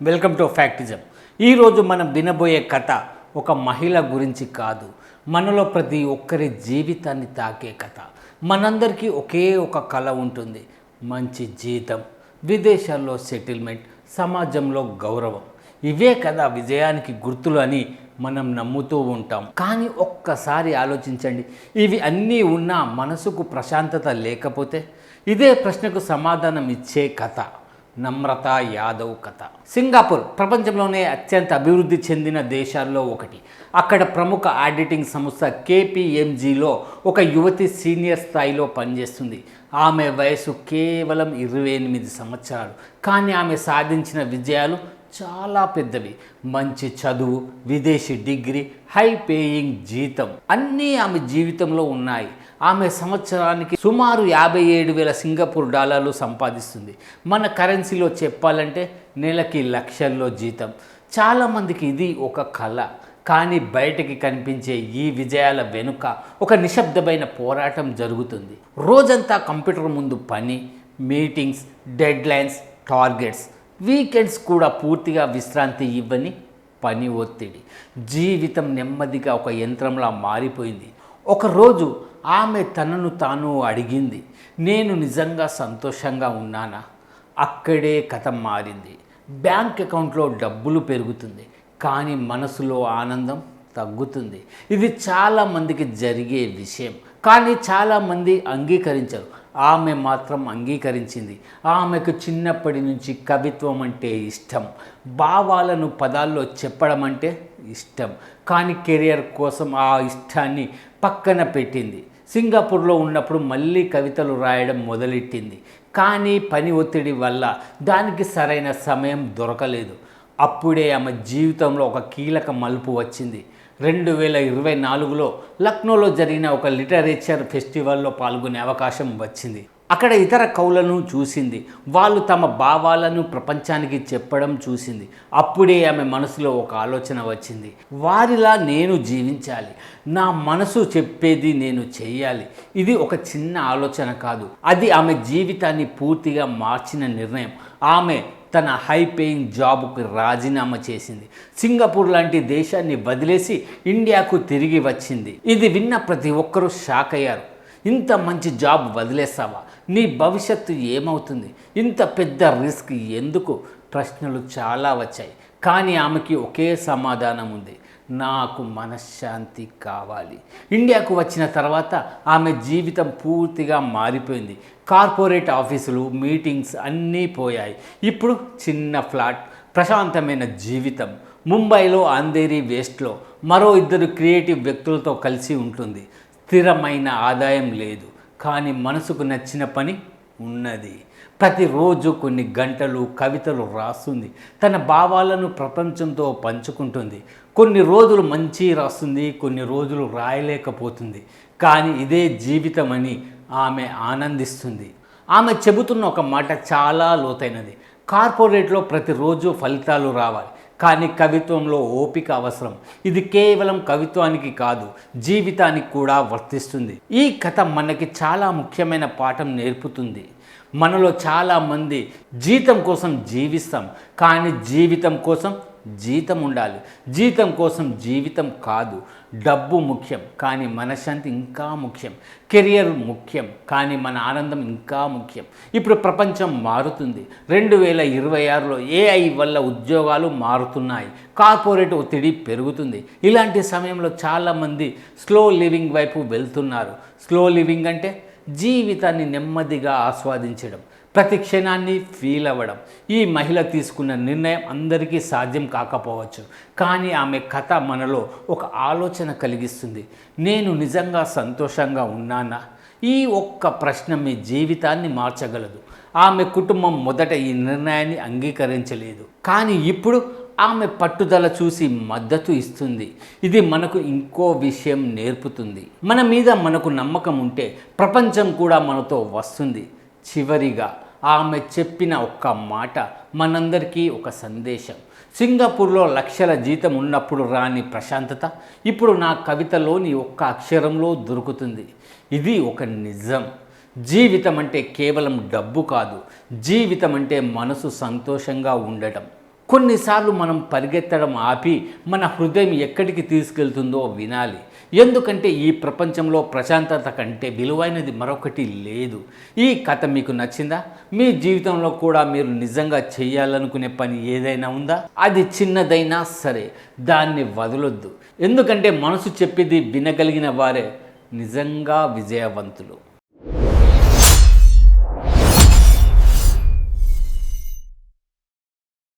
Welcome to ఫ్యాక్టిజం. ఈరోజు మనం వినబోయే కథ ఒక మహిళ గురించి కాదు, మనలో ప్రతి ఒక్కరి జీవితాన్ని తాకే కథ. మనందరికీ ఒకే ఒక కళ ఉంటుంది, మంచి జీతం, విదేశాల్లో సెటిల్మెంట్, సమాజంలో గౌరవం. ఇవే కదా విజయానికి గుర్తులు అని మనం నమ్ముతూ ఉంటాం. కానీ ఒక్కసారి ఆలోచించండి, ఇవి అన్నీ ఉన్నా మనసుకు ప్రశాంతత లేకపోతే? ఇదే ప్రశ్నకు సమాధానం ఇచ్చే కథ నమ్రత యాదవ్ కథ. సింగపూర్ ప్రపంచంలోనే అత్యంత అభివృద్ధి చెందిన దేశాల్లో ఒకటి. అక్కడ ప్రముఖ ఆడిటింగ్ సంస్థ KPMGలో ఒక యువతి సీనియర్ స్థాయిలో పనిచేస్తుంది. ఆమె వయసు కేవలం 28 సంవత్సరాలు. కానీ ఆమె సాధించిన విజయాలు చాలా పెద్దవి. మంచి చదువు, విదేశీ డిగ్రీ, హై పేయింగ్ జీతం అన్నీ ఆమె జీవితంలో ఉన్నాయి. ఆమె సంవత్సరానికి సుమారు 57,000 సింగపూర్ డాలర్లు సంపాదిస్తుంది. మన కరెన్సీలో చెప్పాలంటే నెలకి లక్షల్లో జీతం. చాలామందికి ఇది ఒక కళ. కానీ బయటకి కనిపించే ఈ విజయాల వెనుక ఒక నిశ్శబ్దమైన పోరాటం జరుగుతుంది. రోజంతా కంప్యూటర్ ముందు పని, మీటింగ్స్, డెడ్లైన్స్, టార్గెట్స్, వీకెండ్స్ కూడా పూర్తిగా విశ్రాంతి ఇవ్వని పని ఒత్తిడి. జీవితం నెమ్మదిగా ఒక యంత్రంలా మారిపోయింది. ఒకరోజు ఆమె తనను తాను అడిగింది, నేను నిజంగా సంతోషంగా ఉన్నానా? అక్కడే కథ మారింది. బ్యాంక్ అకౌంట్లో డబ్బులు పెరుగుతుంది, కానీ మనసులో ఆనందం తగ్గుతుంది. ఇది చాలామందికి జరిగే విషయం, కానీ చాలామంది అంగీకరించరు. ఆమె మాత్రం అంగీకరించింది. ఆమెకు చిన్నప్పటి నుంచి కవిత్వం అంటే ఇష్టం, భావాలను పదాల్లో చెప్పడం అంటే ఇష్టం. కానీ కెరియర్ కోసం ఆ ఇష్టాన్ని పక్కన పెట్టింది. సింగపూర్లో ఉన్నప్పుడు మళ్ళీ కవితలు రాయడం మొదలెట్టింది. కానీ పని ఒత్తిడి వల్ల దానికి సరైన సమయం దొరకలేదు. అప్పుడే ఆమె జీవితంలో ఒక కీలక మలుపు వచ్చింది. 2024లో లక్నోలో జరిగిన ఒక లిటరేచర్ ఫెస్టివల్లో పాల్గొనే అవకాశం వచ్చింది. అక్కడ ఇతర కవులను చూసింది. వాళ్ళు తమ భావాలను ప్రపంచానికి చెప్పడం చూసింది. అప్పుడే ఆమె మనసులో ఒక ఆలోచన వచ్చింది, వారిలా నేను జీవించాలి, నా మనసు చెప్పేది నేను చేయాలి. ఇది ఒక చిన్న ఆలోచన కాదు, అది ఆమె జీవితాన్ని పూర్తిగా మార్చిన నిర్ణయం. ఆమె తన హై పేయింగ్ జాబ్కు రాజీనామా చేసింది. సింగపూర్ లాంటి దేశాన్ని వదిలేసి ఇండియాకు తిరిగి వచ్చింది. ఇది విన్న ప్రతి ఒక్కరూ షాక్ అయ్యారు. ఇంత మంచి జాబ్ వదిలేస్తావా? నీ భవిష్యత్తు ఏమవుతుంది? ఇంత పెద్ద రిస్క్ ఎందుకు? ప్రశ్నలు చాలా వచ్చాయి. కానీ ఆమెకి ఒకే సమాధానం ఉంది, నాకు మనశ్శాంతి కావాలి. ఇండియాకు వచ్చిన తర్వాత ఆమె జీవితం పూర్తిగా మారిపోయింది. కార్పొరేట్ ఆఫీసులు, మీటింగ్స్ అన్నీ పోయాయి. ఇప్పుడు చిన్న ఫ్లాట్, ప్రశాంతమైన జీవితం. ముంబైలో అంధేరి వెస్ట్లో మరో 2 క్రియేటివ్ వ్యక్తులతో కలిసి ఉంటుంది. స్థిరమైన ఆదాయం లేదు, కానీ మనసుకు నచ్చిన పని ఉన్నది. ప్రతిరోజు కొన్ని గంటలు కవితలు రాస్తుంది. తన భావాలను ప్రపంచంతో పంచుకుంటుంది. కొన్ని రోజులు మంచి రాస్తుంది, కొన్ని రోజులు రాయలేకపోతుంది. కానీ ఇదే జీవితం అని ఆమె ఆనందిస్తుంది. ఆమె చెబుతున్న ఒక మాట చాలా లోతైనది. కార్పొరేట్లో ప్రతిరోజు ఫలితాలు రావాలి, కానీ కవిత్వంలో ఓపిక అవసరం. ఇది కేవలం కవిత్వానికి కాదు, జీవితానికి కూడా వర్తిస్తుంది. ఈ కథ మనకి చాలా ముఖ్యమైన పాఠం నేర్పుతుంది. మనలో చాలామంది జీతం కోసం జీవిస్తాం, కానీ జీవితం కోసం జీతం ఉండాలి. జీతం కోసం జీవితం కాదు. డబ్బు ముఖ్యం, కానీ మనశ్శాంతి ఇంకా ముఖ్యం. కెరియర్ ముఖ్యం, కానీ మన ఆనందం ఇంకా ముఖ్యం. ఇప్పుడు ప్రపంచం మారుతుంది. 2026లో AI వల్ల ఉద్యోగాలు మారుతున్నాయి, కార్పొరేట్ ఒత్తిడి పెరుగుతుంది. ఇలాంటి సమయంలో చాలామంది స్లో లివింగ్ వైపు వెళ్తున్నారు. స్లో లివింగ్ అంటే జీవితాన్ని నెమ్మదిగా ఆస్వాదించడం, ప్రతి క్షణాన్ని ఫీల్ అవ్వడం. ఈ మహిళ తీసుకున్న నిర్ణయం అందరికీ సాధ్యం కాకపోవచ్చు, కానీ ఆమె కథ మనలో ఒక ఆలోచన కలిగిస్తుంది. నేను నిజంగా సంతోషంగా ఉన్నానా? ఈ ఒక్క ప్రశ్న మీ జీవితాన్ని మార్చగలదు. ఆమె కుటుంబం మొదట ఈ నిర్ణయాన్ని అంగీకరించలేదు, కానీ ఇప్పుడు ఆమె పట్టుదల చూసి మద్దతు ఇస్తుంది. ఇది మనకు ఇంకో విషయం నేర్పుతుంది. మన మీద మనకు నమ్మకం ఉంటే ప్రపంచం కూడా మనతో వస్తుంది. చివరిగా ఆమె చెప్పిన ఒక్క మాట మనందరికీ ఒక సందేశం. సింగపూర్లో లక్షల జీతం ఉన్నప్పుడు రాని ప్రశాంతత ఇప్పుడు నా కవితలోని ఒక్క అక్షరంలో దొరుకుతుంది. ఇది ఒక నిజం. జీవితం అంటే కేవలం డబ్బు కాదు, జీవితం అంటే మనసు సంతోషంగా ఉండటం. కొన్నిసార్లు మనం పరిగెత్తడం ఆపి మన హృదయం ఎక్కడికి తీసుకెళ్తుందో వినాలి. ఎందుకంటే ఈ ప్రపంచంలో ప్రశాంతత కంటే విలువైనది మరొకటి లేదు. ఈ కథ మీకు నచ్చిందా? మీ జీవితంలో కూడా మీరు నిజంగా చేయాలనుకునే పని ఏదైనా ఉందా? అది చిన్నదైనా సరే దాన్ని వదలొద్దు. ఎందుకంటే మనసు చెప్పేది వినగలిగిన వారే నిజంగా విజయవంతులు.